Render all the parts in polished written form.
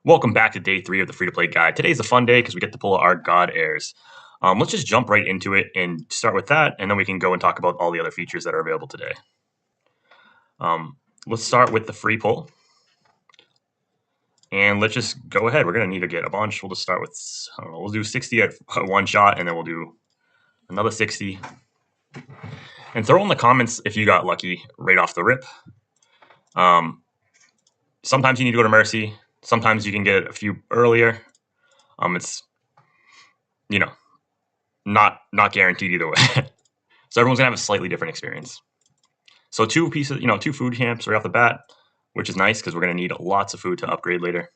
Welcome back to day 3 of the free-to-play guide. Today's a fun day because we get to pull our God Heirs. Let's just jump right into it and start with that, and then we can go and talk about all the other features that are available today. Let's start with the free pull. And let's just go ahead. We're going to need to get a bunch. We'll just start with, I don't know, we'll do 60 at one shot, and then we'll do another 60. And throw in the comments if you got lucky right off the rip. Sometimes you need to go to Mercy. Sometimes you can get a few earlier. It's, not guaranteed either way. So everyone's gonna have a slightly different experience. So two food camps right off the bat, which is nice because we're gonna need lots of food to upgrade later.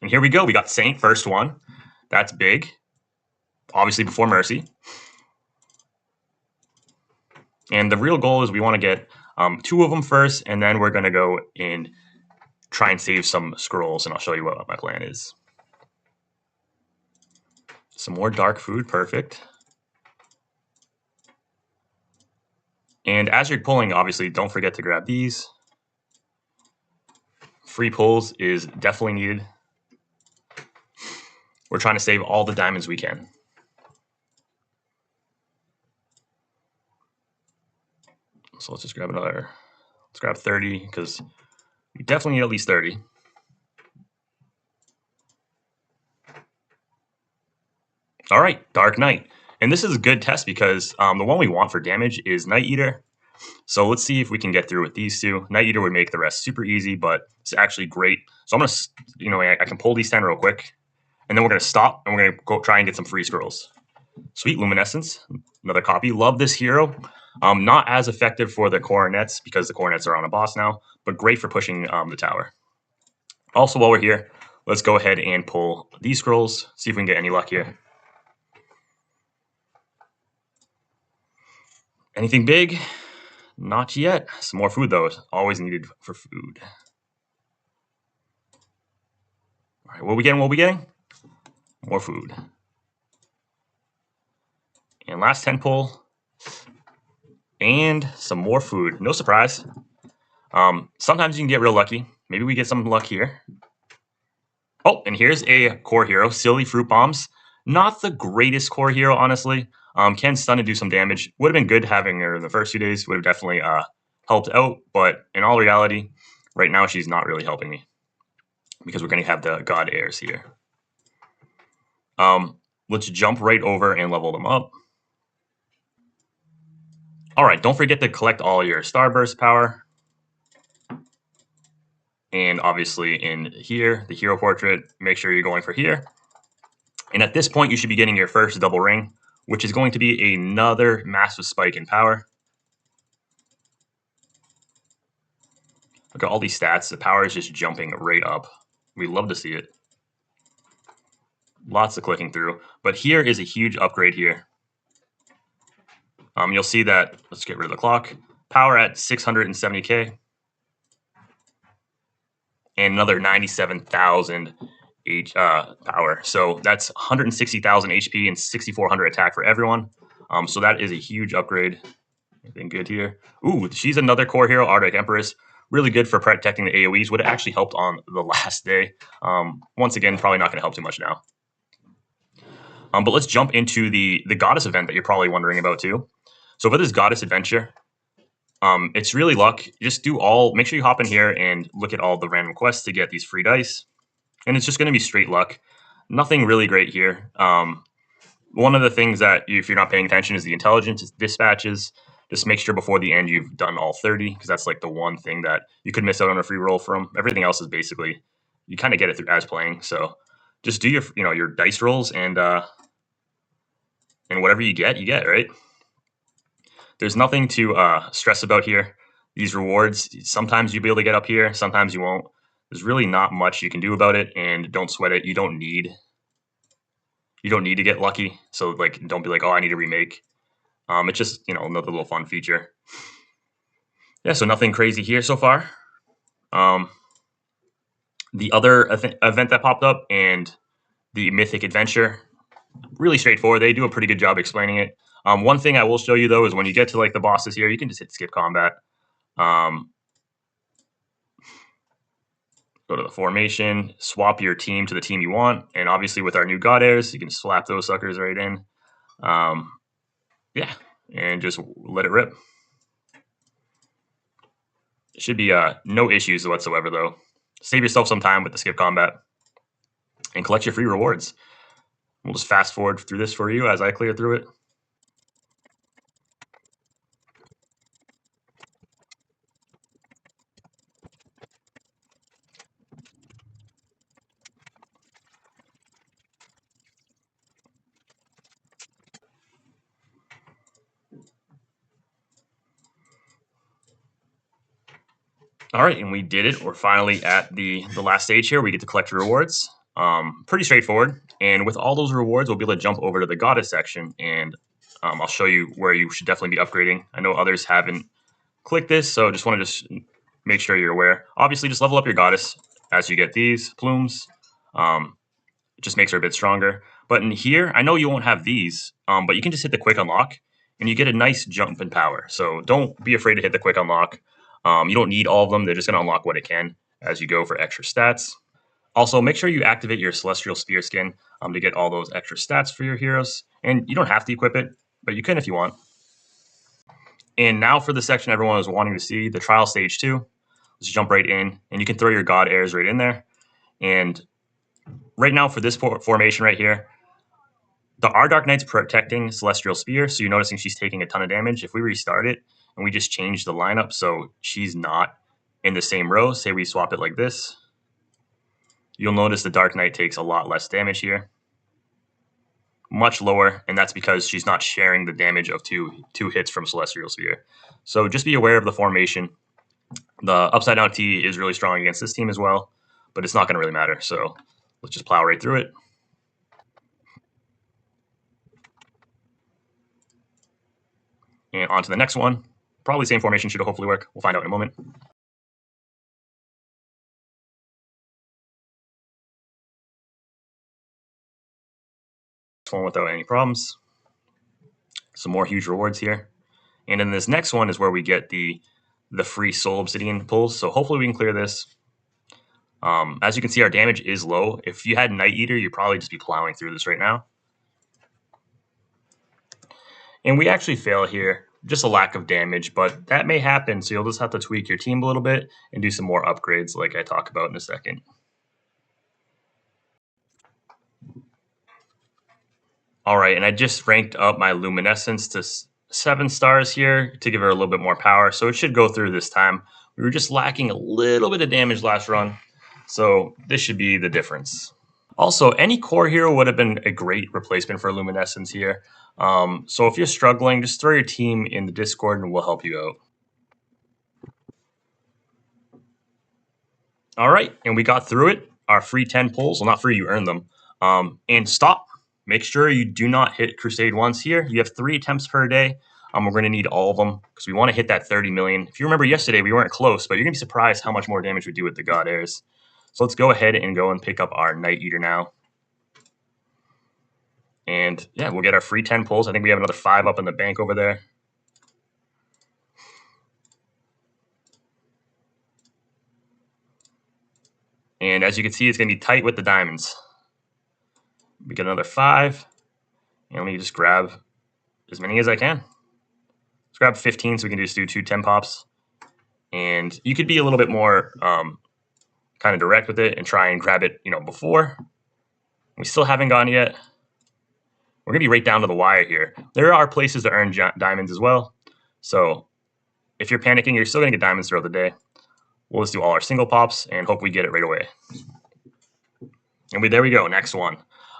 And here we go. We got Saint, first one. That's big. Obviously before Mercy. And the real goal is we want to get 2 of them first, and then we're gonna go and try and save some scrolls, and I'll show you what my plan is. Some more dark food, perfect. And as you're pulling, obviously, don't forget to grab these. Free pulls is definitely needed. We're trying to save all the diamonds we can. So let's just grab another. Let's grab 30 because we definitely need at least 30. All right, Dark Knight. And this is a good test because the one we want for damage is Night Eater. So let's see if we can get through with these two. Night Eater would make the rest super easy, but it's actually great. So I'm going to, I can pull these 10 real quick. And then we're going to stop and we're going to go try and get some free scrolls. Sweet Luminescence, another copy. Love this hero. Not as effective for the coronets because the coronets are on a boss now, but great for pushing the tower. Also, while we're here, let's go ahead and pull these scrolls, see if we can get any luck here. Anything big? Not yet. Some more food, though. Always needed for food. All right, what are we getting? What are we getting? More food. And last 10 pull. And some more food. No surprise. Sometimes you can get real lucky. Maybe we get some luck here. Oh, and here's a core hero. Silly Fruit Bombs. Not the greatest core hero, honestly. Can stun and do some damage. Would have been good having her in the first few days. Would have definitely helped out. But in all reality, right now she's not really helping me. Because we're going to have the God Heirs here. Let's jump right over and level them up. All right, don't forget to collect all your Starburst power. And obviously in here, the hero portrait, make sure you're going for here. And at this point, you should be getting your first double ring, which is going to be another massive spike in power. Look at all these stats. The power is just jumping right up. We love to see it. Lots of clicking through. But here is a huge upgrade here. You'll see that, let's get rid of the clock. Power at 670k. And another 97,000 power. So that's 160,000 HP and 6,400 attack for everyone. So that is a huge upgrade. Anything good here? Ooh, she's another core hero, Arctic Empress. Really good for protecting the AoEs. Would have actually helped on the last day. Once again, probably not going to help too much now. But let's jump into the Goddess event that you're probably wondering about too. So for this Goddess adventure, it's really luck. Just make sure you hop in here and look at all the random quests to get these free dice. And it's just going to be straight luck. Nothing really great here. One of the things that, if you're not paying attention, is the intelligence dispatches. Just make sure before the end you've done all 30, because that's like the one thing that you could miss out on a free roll from. Everything else is basically, you kind of get it through as playing. So just do your dice rolls and whatever you get, right? There's nothing to stress about here. These rewards, sometimes you'll be able to get up here, sometimes you won't. There's really not much you can do about it, and don't sweat it. You don't need to get lucky. So don't be like, oh, I need to remake. It's just another little fun feature. Yeah, so nothing crazy here so far. The other event that popped up and the Mythic Adventure, really straightforward. They do a pretty good job explaining it. One thing I will show you, though, is when you get to the bosses here, you can just hit skip combat. Go to the formation, swap your team to the team you want, and obviously with our new God Airs, you can slap those suckers right in. Yeah, and just let it rip. It should be no issues whatsoever though. Save yourself some time with the skip combat and collect your free rewards. We'll just fast forward through this for you as I clear through it. All right, and we did it. We're finally at the last stage here. We get to collect rewards. Pretty straightforward. And with all those rewards, we'll be able to jump over to the goddess section, and I'll show you where you should definitely be upgrading. I know others haven't clicked this, so just want to just make sure you're aware. Obviously, just level up your goddess as you get these plumes. It just makes her a bit stronger. But in here, I know you won't have these, but you can just hit the quick unlock, and you get a nice jump in power. So don't be afraid to hit the quick unlock. You don't need all of them. They're just going to unlock what it can as you go for extra stats. Also, make sure you activate your Celestial Spear skin to get all those extra stats for your heroes. And you don't have to equip it, but you can if you want. And now for the section everyone was wanting to see, the trial stage 2. Let's jump right in, and you can throw your God Airs right in there. And right now for this formation right here, our Dark Knight's protecting Celestial Spear, so you're noticing she's taking a ton of damage. If we restart it and we just change the lineup so she's not in the same row, say we swap it like this, you'll notice the Dark Knight takes a lot less damage here. Much lower, and that's because she's not sharing the damage of two hits from Celestial Spear. So just be aware of the formation. The Upside Down T is really strong against this team as well, but it's not going to really matter. So let's just plow right through it. And on to the next one. Probably same formation should hopefully work. We'll find out in a moment. One without any problems. Some more huge rewards here. And then this next one is where we get the free Soul Obsidian pulls. So hopefully we can clear this. As you can see, our damage is low. If you had Night Eater, you'd probably just be plowing through this right now. And we actually fail here. Just a lack of damage, but that may happen. So you'll just have to tweak your team a little bit and do some more upgrades like I talk about in a second. All right, and I just ranked up my Luminescence to 7 stars here to give her a little bit more power. So it should go through this time. We were just lacking a little bit of damage last run. So this should be the difference. Also, any core hero would have been a great replacement for Luminescence here. So if you're struggling, just throw your team in the Discord and we'll help you out. All right, and we got through it. Our free 10 pulls, well, not free, you earned them. And stop. Make sure you do not hit Crusade once here. You have 3 attempts per day. We're going to need all of them because we want to hit that 30 million. If you remember yesterday, we weren't close, but you're going to be surprised how much more damage we do with the God Airs. So let's go ahead and go and pick up our Night Eater now. And yeah, we'll get our free 10 pulls. I think we have another 5 up in the bank over there. And as you can see, it's going to be tight with the diamonds. We get another 5. And let me just grab as many as I can. Let's grab 15 so we can just do 2 10 pops. And you could be a little bit more kind of direct with it and try and grab it, before. We still haven't gone yet. We're going to be right down to the wire here. There are places to earn diamonds as well. So if you're panicking, you're still going to get diamonds throughout the day. We'll just do all our single pops and hope we get it right away. And there we go, next one.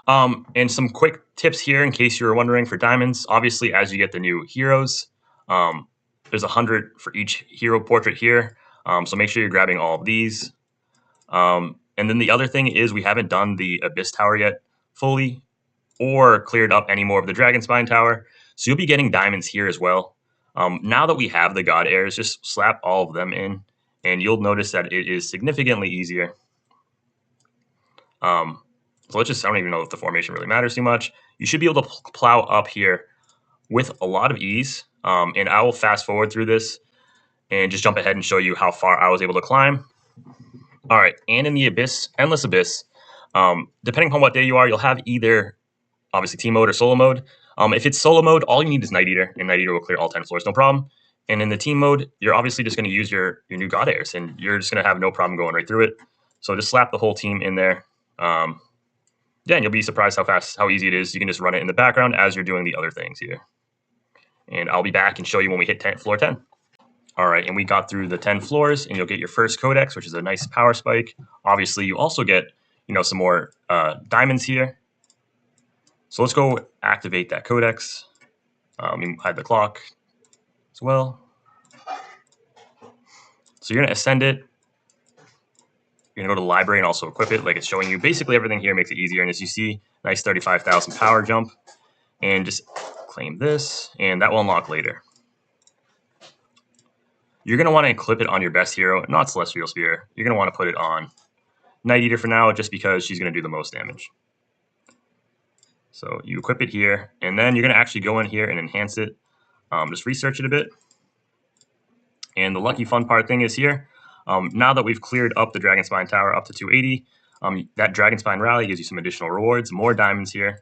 And some quick tips here in case you were wondering for diamonds. Obviously, as you get the new heroes, there's 100 for each hero portrait here. So make sure you're grabbing all of these. And then the other thing is we haven't done the Abyss Tower yet fully or cleared up any more of the Dragon Spine Tower. So you'll be getting diamonds here as well. Now that we have the God Airs, just slap all of them in, and you'll notice that it is significantly easier. So let's just, I don't even know if the formation really matters too much. You should be able to plow up here with a lot of ease. And I will fast forward through this and just jump ahead and show you how far I was able to climb. All right, and in the Abyss, Endless Abyss, depending on what day you are, you'll have either obviously team mode or solo mode. If it's solo mode, all you need is Night Eater, and Night Eater will clear all 10 floors, no problem. And in the team mode, you're obviously just going to use your new God Airs, and you're just going to have no problem going right through it. So just slap the whole team in there. Yeah, and you'll be surprised how easy it is. You can just run it in the background as you're doing the other things here. And I'll be back and show you when we hit floor 10. All right, and we got through the 10 floors, and you'll get your first codex, which is a nice power spike. Obviously, you also get some more diamonds here. So let's go activate that codex. Hide the clock as well. So you're going to ascend it. You're going to go to the library and also equip it like it's showing you. Basically, everything here makes it easier. And as you see, nice 35,000 power jump. And just claim this, and that will unlock later. You're going to want to equip it on your best hero, not Celestial Spear. You're going to want to put it on Night Eater for now, just because she's going to do the most damage. So you equip it here, and then you're going to actually go in here and enhance it. Just research it a bit. And the lucky fun part thing is here, now that we've cleared up the Dragon Spine Tower up to 280, that Dragon Spine Rally gives you some additional rewards, more diamonds here,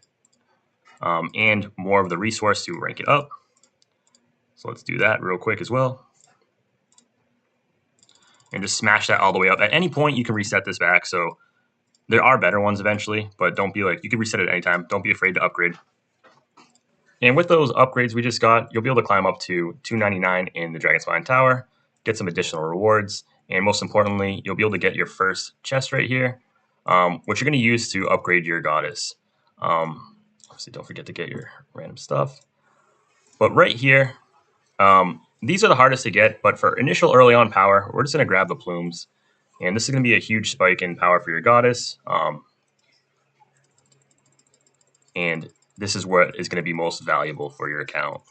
and more of the resource to rank it up. So let's do that real quick as well. And just smash that all the way up. At any point, you can reset this back. So there are better ones eventually, but don't be like, you can reset it at any time. Don't be afraid to upgrade. And with those upgrades we just got, you'll be able to climb up to 299 in the Dragon Spine Tower, get some additional rewards, and most importantly, you'll be able to get your first chest right here, which you're going to use to upgrade your goddess. Obviously, don't forget to get your random stuff. But right here, these are the hardest to get, but for initial early on power, we're just going to grab the plumes. And this is going to be a huge spike in power for your goddess. And this is what is going to be most valuable for your account.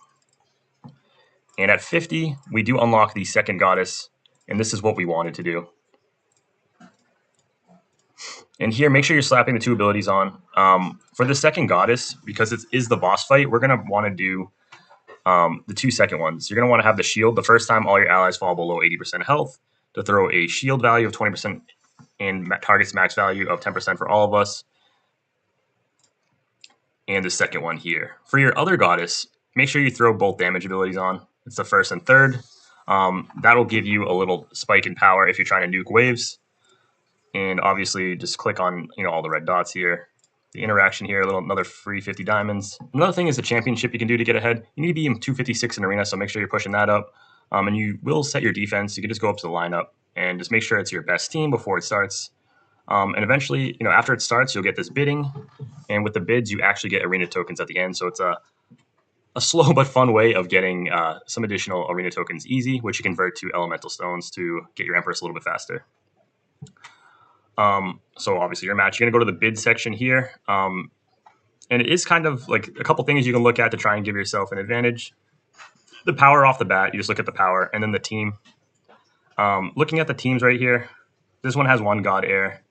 And at 50, we do unlock the second goddess, and this is what we wanted to do. And here, make sure you're slapping the two abilities on. For the second goddess, because it is the boss fight, we're going to want to do the 2 second ones. You're going to want to have the shield the first time all your allies fall below 80% health, to throw a shield value of 20% and targets max value of 10% for all of us. And the second one here. For your other goddess, make sure you throw both damage abilities on. It's the first and third. That'll give you a little spike in power if you're trying to nuke waves. And obviously, just click on all the red dots here. The interaction here, another free 50 diamonds. Another thing is the championship you can do to get ahead. You need to be in 256 in arena, so make sure you're pushing that up. And you will set your defense. You can just go up to the lineup and just make sure it's your best team before it starts. And eventually, after it starts, you'll get this bidding. And with the bids, you actually get arena tokens at the end. So it's a slow but fun way of getting some additional arena tokens easy, which you convert to elemental stones to get your Empress a little bit faster. So obviously your match, you're going to go to the bid section here. And it is kind of like a couple things you can look at to try and give yourself an advantage. The power off the bat, you just look at the power, and then the team. Looking at the teams right here, this one has one God Air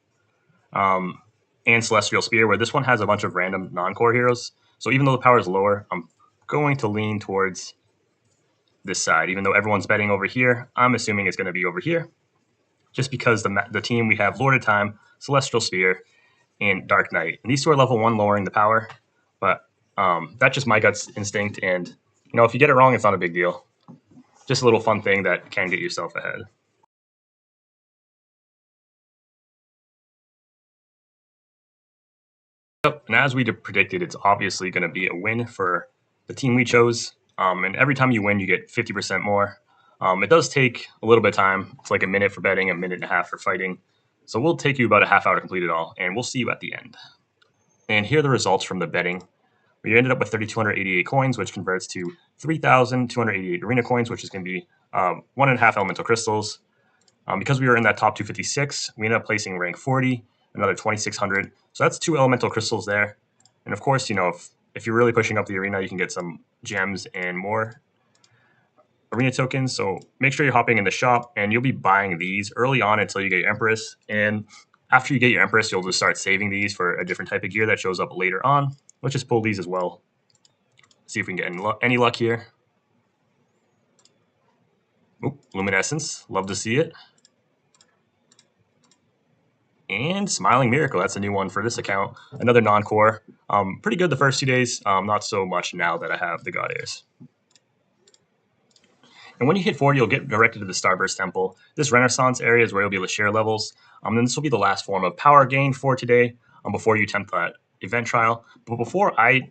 and Celestial Spear, where this one has a bunch of random non-core heroes. So even though the power is lower, I'm going to lean towards this side. Even though everyone's betting over here, I'm assuming it's going to be over here. Just because the team, we have Lord of Time, Celestial Spear, and Dark Knight. And these two are level 1, lowering the power. But that's just my gut instinct. And, if you get it wrong, it's not a big deal. Just a little fun thing that can get yourself ahead. Yep. And as we predicted, it's obviously going to be a win for the team we chose. And every time you win, you get 50% more. It does take a little bit of time. It's like a minute for betting, a minute and a half for fighting. So we'll take you about a half hour to complete it all, and we'll see you at the end. And here are the results from the betting. We ended up with 3,288 coins, which converts to 3,288 arena coins, which is going to be 1.5 elemental crystals. Because we were in that top 256, we ended up placing rank 40, another 2,600. So that's 2 elemental crystals there. And of course, if you're really pushing up the arena, you can get some gems and more arena tokens. So make sure you're hopping in the shop, and you'll be buying these early on until you get your Empress. And after you get your Empress, you'll just start saving these for a different type of gear that shows up later on. Let's just pull these as well. See if we can get any luck here. Oop, Luminescence. Love to see it. And Smiling Miracle, that's a new one for this account. Another non-core. Pretty good the first 2 days. Not so much now that I have the God Airs. And when you hit 40, you'll get directed to the Starburst Temple. This Renaissance area is where you'll be able to share levels. Then this will be the last form of power gain for today before you attempt that event trial. But before I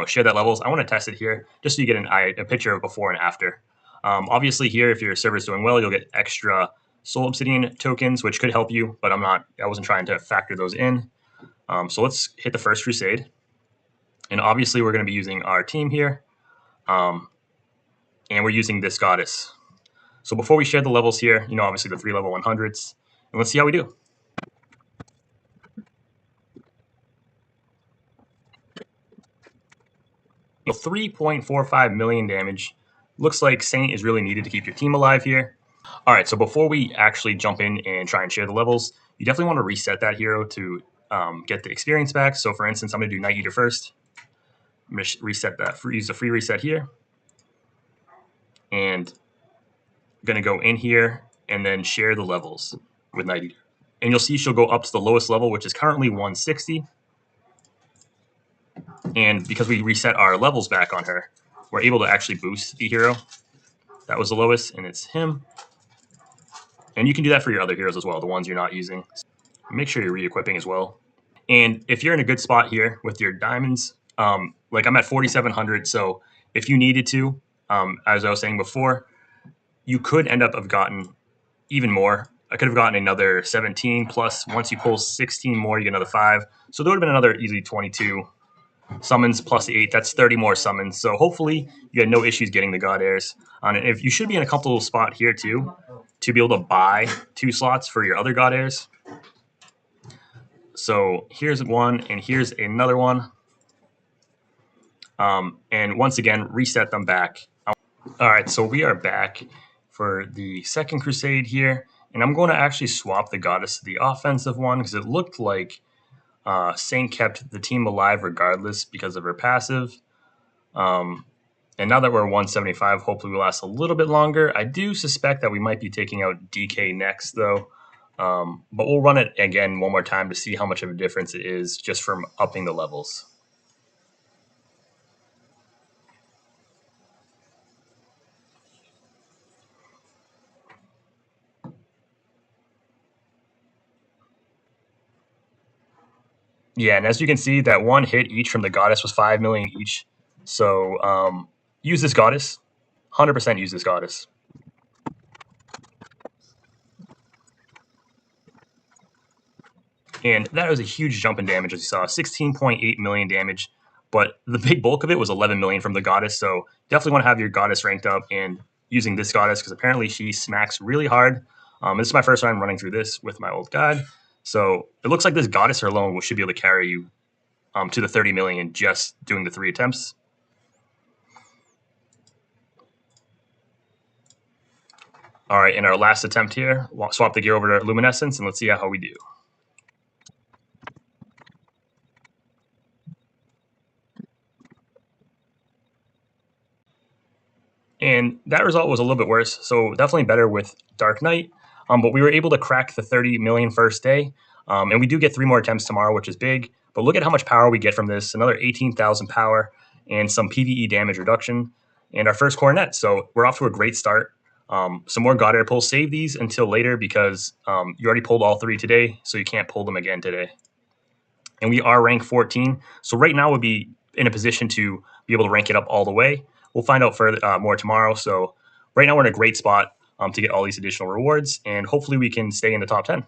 share that levels, I want to test it here just so you get a picture of before and after. Obviously here, if your server is doing well, you'll get extra Soul Obsidian tokens, which could help you, but I wasn't trying to factor those in. So let's hit the first Crusade. And obviously we're going to be using our team here. And we're using this goddess. So before we share the levels here, obviously the 3 level 100s, and let's see how we do. So 3.45 million damage. Looks like Saint is really needed to keep your team alive here. All right, so before we actually jump in and try and share the levels, you definitely want to reset that hero to get the experience back. So for instance, I'm going to do Night Eater first. I'm going to reset that, use the free reset here. And I'm going to go in here and then share the levels with Night Eater. And you'll see she'll go up to the lowest level, which is currently 160. And because we reset our levels back on her, we're able to actually boost the hero. That was the lowest, and it's him. And you can do that for your other heroes as well, the ones you're not using. Make sure you're re-equipping as well. And if you're in a good spot here with your diamonds, like I'm at 4,700, so if you needed to, as I was saying before, you could end up have gotten even more. I could have gotten another 17 plus. Once you pull 16 more, you get another 5. So there would have been another easily 22 summons plus 8. That's 30 more summons. So hopefully you had no issues getting the God Airs. And if you should be in a comfortable spot here too, to be able to buy 2 slots for your other God Airs. So here's one, and here's another one. And once again, reset them back. All right, so we are back for the second Crusade here. And I'm going to actually swap the Goddess to the offensive one because it looked like Saint kept the team alive regardless because of her passive. And now that we're 175, hopefully we last a little bit longer. I do suspect that we might be taking out DK next, though. But we'll run it again one more time to see how much of a difference it is just from upping the levels. Yeah, and as you can see, that one hit each from the Goddess was 5 million each. So use this Goddess. 100% use this Goddess. And that was a huge jump in damage, as you saw, 16.8 million damage. But the big bulk of it was 11 million from the Goddess. So definitely want to have your Goddess ranked up and using this Goddess because apparently she smacks really hard. This is my first time running through this with my old guide. So it looks like this Goddess alone should be able to carry you to the 30 million just doing the 3 attempts. All right, in our last attempt here, we'll swap the gear over to Luminescence, and let's see how we do. And that result was a little bit worse, so definitely better with Dark Knight. But we were able to crack the 30 million first day, and we do get 3 more attempts tomorrow, which is big. But look at how much power we get from this, another 18,000 power and some PvE damage reduction, and our first coronet. So we're off to a great start. Some more God Air pulls. Save these until later because you already pulled all 3 today, so you can't pull them again today. And we are rank 14, so right now we'll be in a position to be able to rank it up all the way. We'll find out further more tomorrow. So right now we're in a great spot to get all these additional rewards, and hopefully we can stay in the top 10.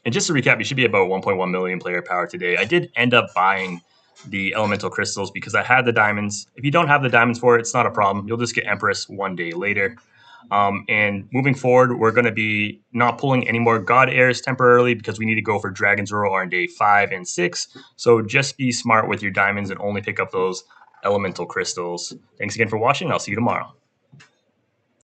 And just to recap, you should be about 1.1 million player power today. I did end up buying the elemental crystals because I had the diamonds. If you don't have the diamonds for it, it's not a problem. You'll just get Empress one day later. And moving forward, we're going to be not pulling any more God Airs temporarily because we need to go for Dragon's Roar on day 5 and 6. So just be smart with your diamonds and only pick up those elemental crystals. Thanks again for watching. I'll see you tomorrow.